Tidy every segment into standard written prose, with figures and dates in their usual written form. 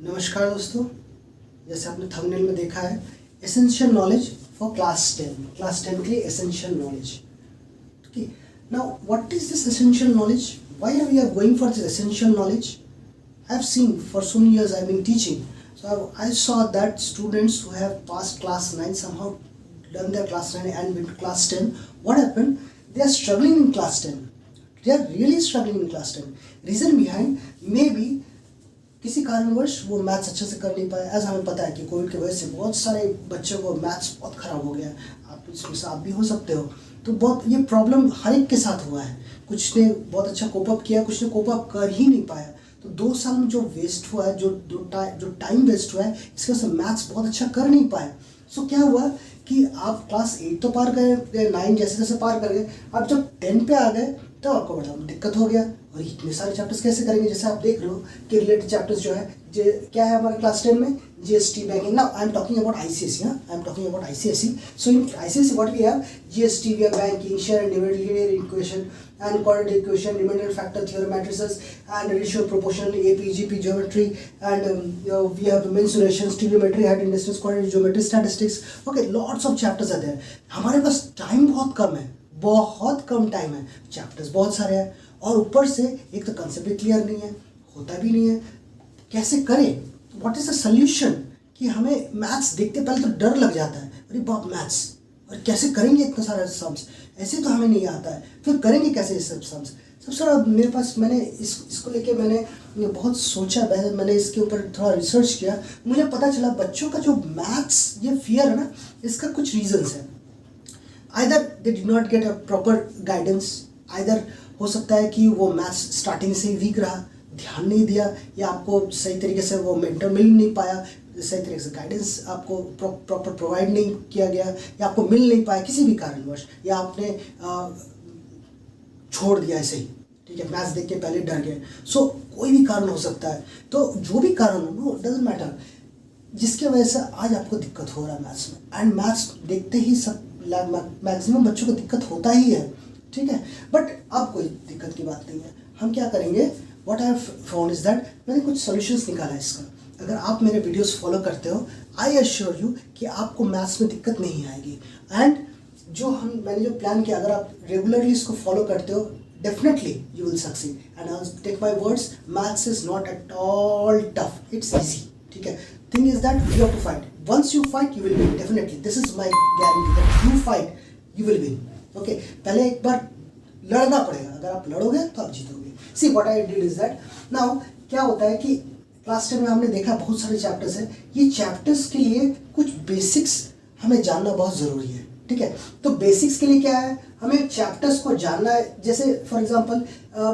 नमस्कार दोस्तों, जैसे आपने थंबनेल में देखा है एसेंशियल नॉलेज फॉर क्लास 10 के लिए essential knowledge. Okay, now what is this essential knowledge? Why we are going for this essential knowledge? I have seen for so many years I have been teaching, so I saw that students who have passed class 9 somehow done their class 9 and went to class 10. What happened? They are struggling in class 10. They are really struggling in class 10. Reason behind maybe किसी कारणवश वो maths अच्छे से कर नहीं पाए। As हमें पता है कि कोविड की वजह से बहुत सारे बच्चों को मैथ्स बहुत ख़राब हो गया। आप इसमें से आप भी हो सकते हो। तो बहुत ये प्रॉब्लम हर एक के साथ हुआ है। कुछ ने बहुत अच्छा कोप अप किया, कुछ ने कोप अप कर ही नहीं पाया। तो 2 साल में जो वेस्ट हुआ है, जो टाइम वेस्ट हुआ है, इसकी वजह से मैथ्स बहुत अच्छा कर नहीं पाए। सो क्या हुआ कि आप क्लास 8 तो पार गए, 9 जैसे जैसे पार कर गए, अब जब 10 पे आ गए तो आपको बड़ा दिक्कत हो गया। और इतने सारे चैप्टर्स कैसे करेंगे? जैसे आप देख रहे हो कि रिलेटेड चैप्टर्स जो है क्या है हमारे क्लास 10 में, GST banking. Now I am talking about ICSE. I am talking about ICSE. So in ICSE what we have, GST, we have banking, share and dividend, linear equation and quadratic equation, remainder factor theorem, matrices and ratio, proportional, APGP, geometry, and we have mensuration, trigonometry, height and distance, quadratic geometry, statistics. Okay, lots of chapters are there. हमारे पास time बहुत कम है, बहुत कम time है, chapters बहुत सारे हैं, और ऊपर से एक तो कंसेप्ट भी क्लियर नहीं है, होता भी नहीं है। कैसे करें? What is the solution? कि हमें मैथ्स देखते पहले तो डर लग जाता है, अरे बाप मैथ्स, और कैसे करेंगे इतना सारा सम्स? ऐसे तो हमें नहीं आता है, फिर करेंगे कैसे ये सब सम्स? सबसे बड़ा मेरे पास, मैंने इसको लेके मैंने बहुत सोचा, मैंने इसके ऊपर थोड़ा रिसर्च किया। मुझे पता चला बच्चों का जो मैथ्स ये फियर है ना, इसका कुछ रीजंस है। Either they did not get a proper guidance, either हो सकता है कि वो मैथ्स स्टार्टिंग से ही वीक रहा, ध्यान नहीं दिया, या आपको सही तरीके से वो मेंटर मिल नहीं पाया, सही तरीके से गाइडेंस आपको प्रॉपर प्रोवाइड नहीं किया गया, या आपको मिल नहीं पाया किसी भी कारणवश, या आपने छोड़ दिया ऐसे ही, ठीक है, मैथ्स देख के पहले डर गए। सो कोई भी कारण हो सकता है। तो जो भी कारण हो, नो डजंट मैटर, जिसके वजह से आज आपको दिक्कत हो रहा है मैथ्स में। एंड मैथ्स देखते ही सब मैक्सिमम बच्चों को दिक्कत होता ही है, ठीक है। बट अब कोई दिक्कत की बात नहीं है। हम क्या करेंगे? What I have found is that, मैंने कुछ सॉल्यूशंस निकाला है इसका। अगर आप मेरे वीडियोस फॉलो करते हो, आई एश्योर यू कि आपको मैथ्स में दिक्कत नहीं आएगी। एंड मैंने जो प्लान किया, अगर आप रेगुलरली इसको फॉलो करते हो, definitely you will succeed. And I take my words, maths is not at all tough, it's easy, ठीक है। Thing is that you have to fight. Once you fight you will win, definitely. This is my guarantee that you fight you will win. Okay, पहले एक बार लड़ना पड़ेगा। अगर आप लड़ोगे तो आप जीतोगे। See what I did is that, now क्या होता है कि क्लास 10 में हमने देखा बहुत सारे चैप्टर्स हैं। ये चैप्टर्स के लिए कुछ बेसिक्स हमें जानना बहुत ज़रूरी है, ठीक है। तो बेसिक्स के लिए क्या है, हमें चैप्टर्स को जानना है। जैसे फॉर एग्जांपल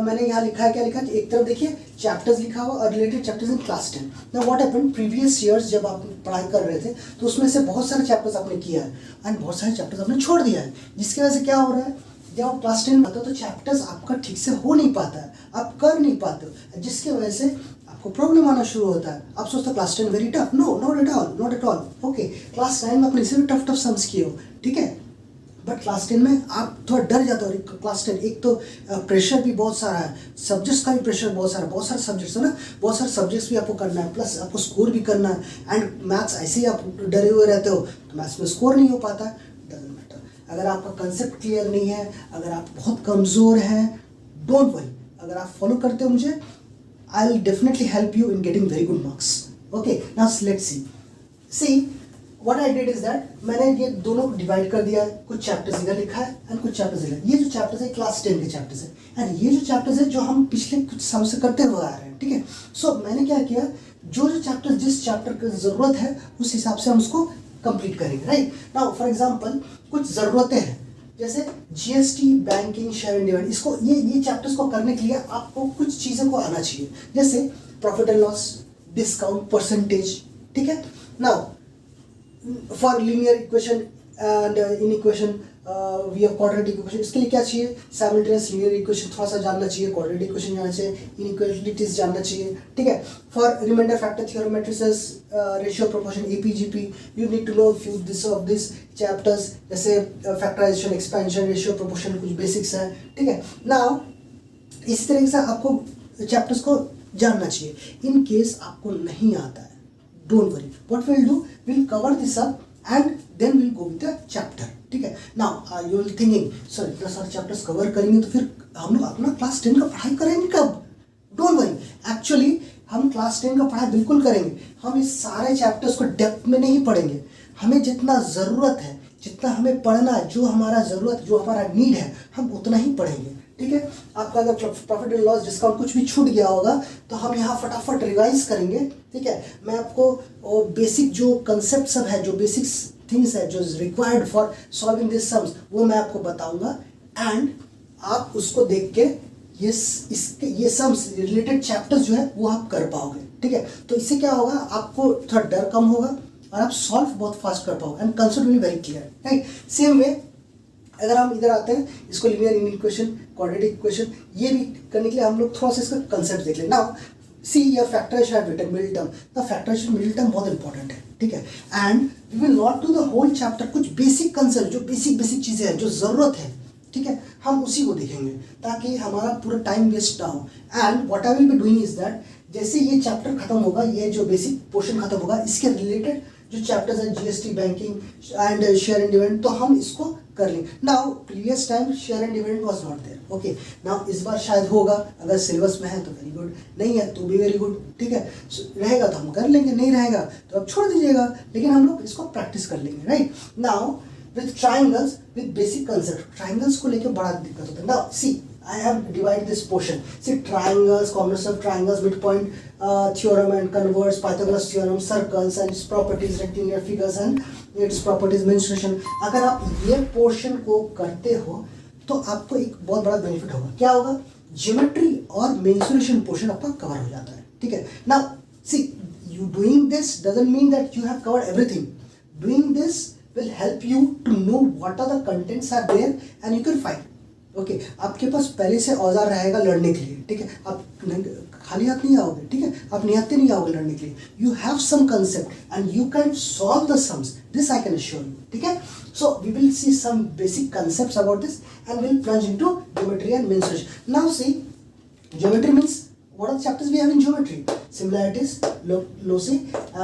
मैंने यहाँ लिखा है, क्या लिखा है, एक तरफ देखिए चैप्टर्स लिखा हुआ और related chapters in class 10। Now what happened, previous years जब आप पढ़ाई कर रहे थे तो उसमें से बहुत सारे चैप्टर्स आपने किया है एंड बहुत सारे चैप्टर्स आपने छोड़ दिया है, जिसकी वजह से क्या हो रहा है, जब आप क्लास 10 में आते हो तो चैप्टर्स आपका ठीक से हो नहीं पाता है, आप कर नहीं पाते हो, जिसकी वजह से आपको प्रॉब्लम आना शुरू होता है। आप सोचते हो class 10 very tough, no not at all. Okay, class 9 में आपने इसे भी टफ सम्स किए हो, ठीक है, बट क्लास 10 में आप थोड़ा डर जाते हो। क्लास 10 एक तो प्रेशर भी बहुत सारा है, सब्जेक्ट्स का भी प्रेशर बहुत सारा, बहुत सारे सब्जेक्ट्स है ना, बहुत सारे सब्जेक्ट्स भी आपको करना है, प्लस आपको स्कोर भी करना है। एंड मैथ्स ऐसे ही आप डरे हुए रहते हो तो मैथ्स में स्कोर नहीं हो पाता है। डजंट मैटर, अगर आपका कंसेप्ट क्लियर नहीं है, अगर आप बहुत कमज़ोर हैं, डोंट वरी, अगर आप फॉलो करते हो मुझे, I will definitely help you in getting very good marks. Okay, now let's see what I did is that, मैंने ये दोनों डिवाइड कर दिया है। कुछ चैप्टर्स इधर लिखा है एंड कुछ चैप्टर्स इधर। ये जो चैप्टर्स है क्लास 10 के चैप्टर्स है, एंड ये जो चैप्टर्स है जो हम पिछले कुछ साल से करते हुए आ रहे हैं, ठीक है। सो मैंने क्या किया, जो चैप्टर जिस चैप्टर की ज़रूरत है उस हिसाब से हम उसको कंप्लीट करेंगे, राइट। नाउ फॉर एग्जाम्पल कुछ ज़रूरतें हैं, जैसे GST, banking, share and dividend, इसको ये चैप्टर्स को करने के लिए आपको कुछ चीज़ों को आना चाहिए, जैसे profit and loss, discount, percentage, ठीक है। Now for linear equation and inequation we have quadratic equation, इसके लिए क्या चाहिए, साइमल्टेनियस लीनियर इक्वेशन थोड़ा सा जानना चाहिए, क्वाड्रेटिक इक्वेशन जानना चाहिए, इनइक्वालिटीज जानना चाहिए, ठीक है। For remainder factor theorem, matrices, ratio, proportion, AP GP, you need to know few this chapters, जैसे फैक्टराइजेशन, एक्सपेंशन, रेशियो, प्रोपोर्शन, कुछ बेसिक्स है, ठीक है। नाउ इस तरीके से आपको चैप्टर्स को जानना चाहिए। इन केस आपको नहीं आता है, don't worry, what will do, will cover this up and then will go with the chapter, ठीक है। Now you will thinking sir इतना सारे चैप्टर्स कवर करेंगे तो फिर हम लोग अपना क्लास 10 का पढ़ाई करेंगे कब? डोंट वरी, एक्चुअली हम क्लास 10 का पढ़ाई बिल्कुल करेंगे। हम इस सारे चैप्टर्स को डेप्थ में नहीं पढ़ेंगे, हमें जितना ज़रूरत है, जितना हमें पढ़ना है, जो हमारा ज़रूरत, जो हमारा नीड है, हम उतना ही पढ़ेंगे, ठीक है। आपका अगर प्रॉफिट एंड लॉस डिस्काउंट कुछ भी छूट गया होगा तो हम यहाँ फटाफट रिवाइज करेंगे, ठीक है। मैं आपको बेसिक जो कंसेप्ट सब है, जो बेसिक थिंग्स है जो required for solving this sums, वो मैं आपको बताऊंगा एंड आप उसको देख के ये सम्स रिलेटेड चैप्टर्स जो है वो आप कर पाओगे, ठीक है। तो इससे क्या होगा, आपको थोड़ा डर कम होगा और आप सॉल्व बहुत फास्ट कर पाओगे and concept will be very clear, right. Same way अगर हम इधर आते हैं, इसको लीनियर इक्वेशन, क्वाड्रेटिक इक्वेशन, ये भी करने के लिए हम लोग थोड़ा सा इसका कंसेप्ट देख लें। Now see your factorisation have written middle term, the factorisation middle term बहुत इंपॉर्टेंट है, ठीक है। And we will not do the whole chapter, कुछ बेसिक कंसेप्ट जो बेसिक चीज़ें हैं जो ज़रूरत है, ठीक है, हम उसी को देखेंगे ताकि हमारा पूरा टाइम वेस्ट ना हो। And what I will be doing is that, जैसे ये चैप्टर खत्म होगा, ये जो बेसिक पोर्शन खत्म होगा, इसके रिलेटेड जो चैप्टर्स हैं GST, banking and share and dividend, तो हम इसको कर लेंगे। Now previous time share and dividend was not there, okay. Now इस बार शायद होगा, अगर सिलेबस में है तो वेरी गुड, नहीं है तो भी वेरी गुड, ठीक है। रहेगा तो हम कर लेंगे, नहीं रहेगा तो आप छोड़ दीजिएगा, लेकिन हम लोग इसको प्रैक्टिस कर लेंगे, right. Now with triangles, with basic concept, triangles को लेकर बड़ा दिक्कत होता है। Now see I have divided this portion. See, triangles, combination of triangles, midpoint theorem and converse, Pythagoras theorem, circles and its properties, rectangular figures and its properties, mensuration. अगर आप ये portion को करते हो तो आपको एक बहुत बड़ा बेनिफिट होगा। क्या होगा? ज्योमेट्री और मेंसुरेशन पोर्शन आपका कवर हो जाता है, ठीक है। Now see, you doing this doesn't mean that you have covered everything. Doing this will help you to know what are the contents are there and you can find. Okay आपके पास पहले से औजार रहेगा लड़ने के लिए, ठीक है। आप खाली हाथ नहीं आओगे, ठीक है, आप निहत्ते नहीं आओगे लड़ने के लिए। You have some concept and you can solve the sums, this I can assure you, ठीक है। So we will see some basic concepts about this and will plunge into geometry and mensuration. Now see, geometry means what are the chapters we have in geometry? Similarities, loci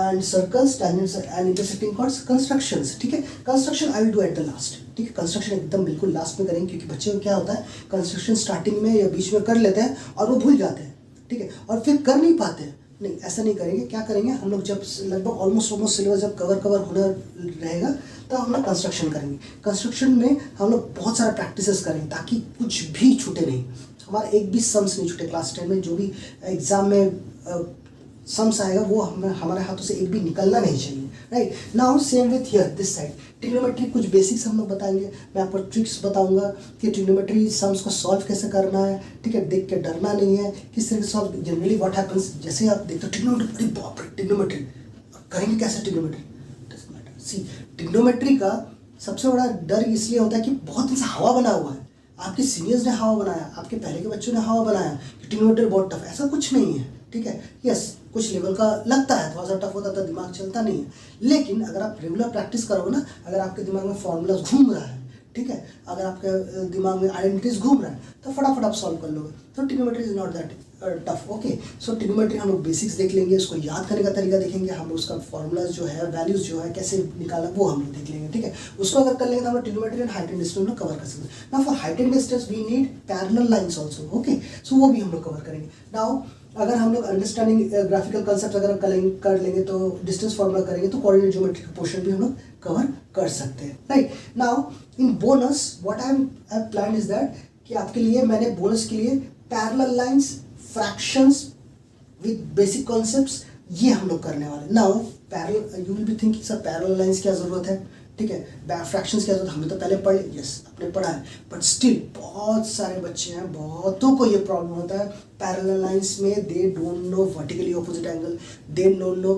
and circles, tangents and intersecting chords, constructions, ठीक है। Construction I will do at the last, ठीक है। Construction एकदम बिल्कुल last में करेंगे, क्योंकि बच्चे को क्या होता है, कंस्ट्रक्शन स्टार्टिंग में या बीच में कर लेते हैं और वो भूल जाते हैं, ठीक है, और फिर कर नहीं पाते हैं। नहीं, ऐसा नहीं करेंगे। क्या करेंगे हम लोग, जब लगभग ऑलमोस्ट सिलेबस जब कवर होना रहेगा तो हम लोग कंस्ट्रक्शन करेंगे। कंस्ट्रक्शन में हम लोग बहुत सारा प्रैक्टिसेस करेंगे ताकि कुछ भी छूटे नहीं, हमारा एक भी सम्स नहीं छूटे। क्लास 10 में जो भी एग्जाम में सम्स आएगा वो हमारे हाथों से एक भी निकलना नहीं चाहिए, right. Now same with here this side, trigonometry कुछ बेसिक्स हम लोग बताएंगे। मैं आपको ट्रिक्स बताऊंगा कि ट्रिग्नोमेट्री सम्स को सॉल्व कैसे करना है, ठीक है। देख के डरना नहीं है, किस तरह से सॉल्व। जनरली व्हाट हैपेंस, जैसे आप देखते हो ट्रिग्नोमेट्री, बाप रे ट्रिग्नोमेट्री करेंगे कैसे, trigonometry doesn't matter. See, trigonometry का सबसे बड़ा डर इसलिए होता है कि बहुत दिन से हवा बना हुआ है, आपके सीनियर्स ने हवा बनाया, आपके पहले के बच्चों ने हवा बनाया कि ट्रिग्नोमेट्री बहुत टफ, ऐसा कुछ नहीं है, ठीक है। यस, कुछ लेवल का लगता है, थोड़ा सा टफ होता है, दिमाग चलता नहीं है, लेकिन अगर आप रेगुलर प्रैक्टिस करोगे ना, अगर आपके दिमाग में फॉर्मूलाज घूम रहा है, ठीक है, अगर आपके दिमाग में आइडेंटिटीज घूम रहा है तो फटाफट आप सॉल्व कर लोगे। तो trigonometry is not that tough, okay. So trigonometry हम लोग बेसिक्स देख लेंगे, उसको याद करने का तरीका देखेंगे, हम लोग उसका फॉर्मूलाज जो है, वैल्यूज जो है कैसे निकालना वो हम लोग देख लेंगे, ठीक है। उसको अगर कर लेंगे तो हम लोग trigonometry and height and distance में कवर कर सकते हैं। Now for height and distance we need parallel lines also, okay. So वो भी हम लोग कवर करेंगे। नाउ अगर हम लोग अंडरस्टैंडिंग ग्राफिकल कंसेप्ट अगर कर लेंगे तो डिस्टेंस फॉर्मूला करेंगे तो कोऑर्डिनेट ज्योमेट्री का पोर्शन भी हम लोग कवर कर सकते हैं, right. Now in bonus what I have planned is that कि आपके लिए मैंने बोनस के लिए parallel lines, fractions with basic concepts, ये हम लोग करने वाले। Now parallel, you will be thinking sir parallel lines क्या ज़रूरत है, ठीक है, फ्रैक्शंस क्या जरूरत, हमने तो पहले पढ़े, यस आपने पढ़ा है, बट स्टिल बहुत सारे बच्चे हैं, बहुतों को ये प्रॉब्लम होता है पैरेलल लाइंस में, they don't know vertically opposite angle, they don't know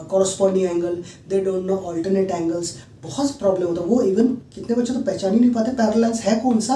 corresponding angle, they don't know alternate angles, बहुत प्रॉब्लम होता है। वो इवन कितने बच्चे तो पहचान ही नहीं पाते पैरेलल लाइंस है कौन सा,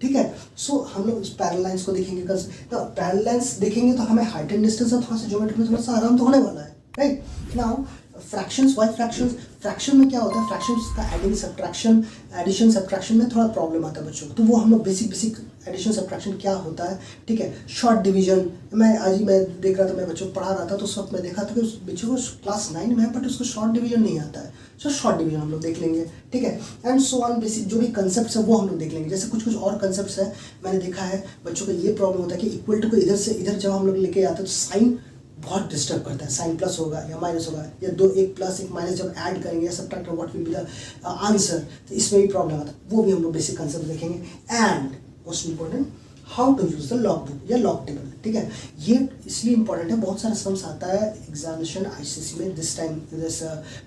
ठीक है। सो हम लोग इस पैरेलल लाइंस को देखेंगे। तो पैरेलल लाइंस देखेंगे तो हमें हाइट एंड डिस्टेंस और थोड़ा सा ज्योमेट्री में थोड़ा सा आराम तो होने वाला है, right. Now fractions, why fractions, fraction में क्या होता है, फ्रैक्शंस का एडिंग सब्ट्रैक्शन, एडिशन सब्ट्रैक्शन में थोड़ा प्रॉब्लम आता है बच्चों को, तो वो हम लोग बेसिक एडिशन सब्ट्रैक्शन क्या होता है, ठीक है। शॉर्ट डिवीजन, मैं आज ही मैं देख रहा था, मैं बच्चों को पढ़ा रहा था, तो उस वक्त मैं देखा था कि उस बच्चों को क्लास 9 में है बट उसको शॉर्ट डिवीजन नहीं आता है। सो शॉर्ट डिवीजन हम लोग देख लेंगे, ठीक है। एंड सो ऑन, बेसिक जो भी कंसेप्ट है वो हम लोग देख लेंगे। जैसे कुछ कुछ और कंसेप्ट है मैंने देखा है बच्चों को ये प्रॉब्लम होता है कि इक्वल टू को इधर से इधर जब हम लोग लेके आते हैं तो साइन बहुत डिस्टर्ब करता है। साइन प्लस होगा या माइनस होगा, या दो एक प्लस एक माइनस जब ऐड करेंगे या subtract what will be the answer, तो इसमें भी प्रॉब्लम आता है। वो भी हम लोग बेसिक कंसेप्ट देखेंगे। And most important, how to use the log book या लॉग टेबल, ठीक है। ये इसलिए इंपॉर्टेंट है, बहुत सारा सम्स आता है एग्जामिनेशन आईसीएसई में दिस टाइम, दिस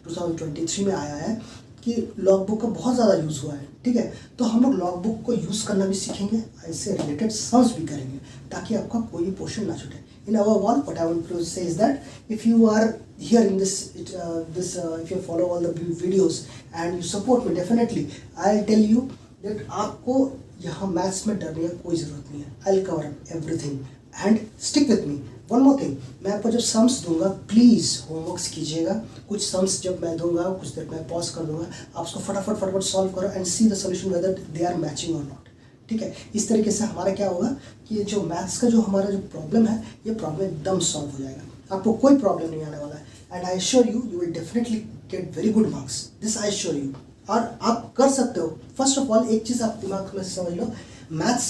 2023 में आया है कि लॉग बुक का बहुत ज़्यादा यूज़ हुआ है, ठीक है। तो हम लोग लॉग बुक को यूज़ करना भी सीखेंगे, इससे रिलेटेड सम्स भी करेंगे ताकि आपका कोई भी पोर्शन ना छूटे। In our wall, what I want to say is that if you are here in this, if you follow all the videos and you support me, definitely I'll tell you that आपको यहाँ maths में डरने की कोई ज़रूरत नहीं है। I'll cover up everything and stick with me. One more thing, मैं आपको जब सम्स दूंगा प्लीज़ होमवर्क्स कीजिएगा। कुछ सम्स जब मैं दूंगा कुछ देर मैं पॉज कर दूंगा, आप उसको फटाफट सॉल्व करो and see the solution whether they are matching और नॉट, ठीक है। इस तरीके से हमारा क्या होगा कि ये जो मैथ्स का जो हमारा जो प्रॉब्लम है ये प्रॉब्लम एकदम सॉल्व हो जाएगा, आपको कोई प्रॉब्लम नहीं आने वाला है। And I assure you, you will definitely get very good marks, this I assure you. और आप कर सकते हो। फर्स्ट ऑफ ऑल एक चीज़ आप दिमाग में समझ लो, मैथ्स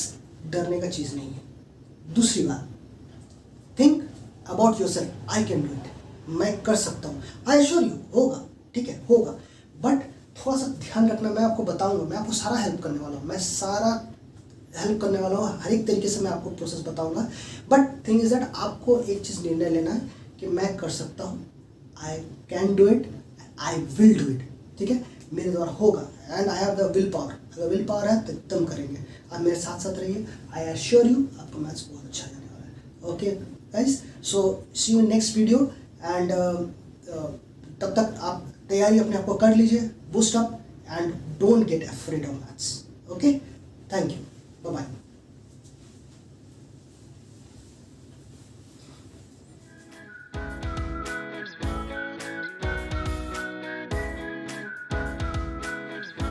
डरने का चीज़ नहीं है। दूसरी बात, think about your self, I can do it, मैं कर सकता हूँ, आई एश्योर यू होगा, ठीक है होगा। बट थोड़ा सा ध्यान रखना, मैं आपको बताऊँगा, मैं आपको सारा हेल्प करने वाला हूँ, मैं सारा हेल्प करने वाला हूँ, हर एक तरीके से मैं आपको प्रोसेस बताऊंगा। बट थिंग इज दैट आपको एक चीज़ निर्णय लेना है कि मैं कर सकता हूँ, I can do it, I will do it, ठीक है। मेरे द्वारा होगा and I have the will power. अगर विल पावर है तो एकदम करेंगे। आप मेरे साथ साथ रहिए, आई एश्योर यू आपका मैथ्स बहुत अच्छा जाने वाला है। Okay guys, so see you next video एंड तब तक आप तैयारी अपने आप को कर लीजिए, boost up and don't get afraid of maths. Okay, thank you, bye bye।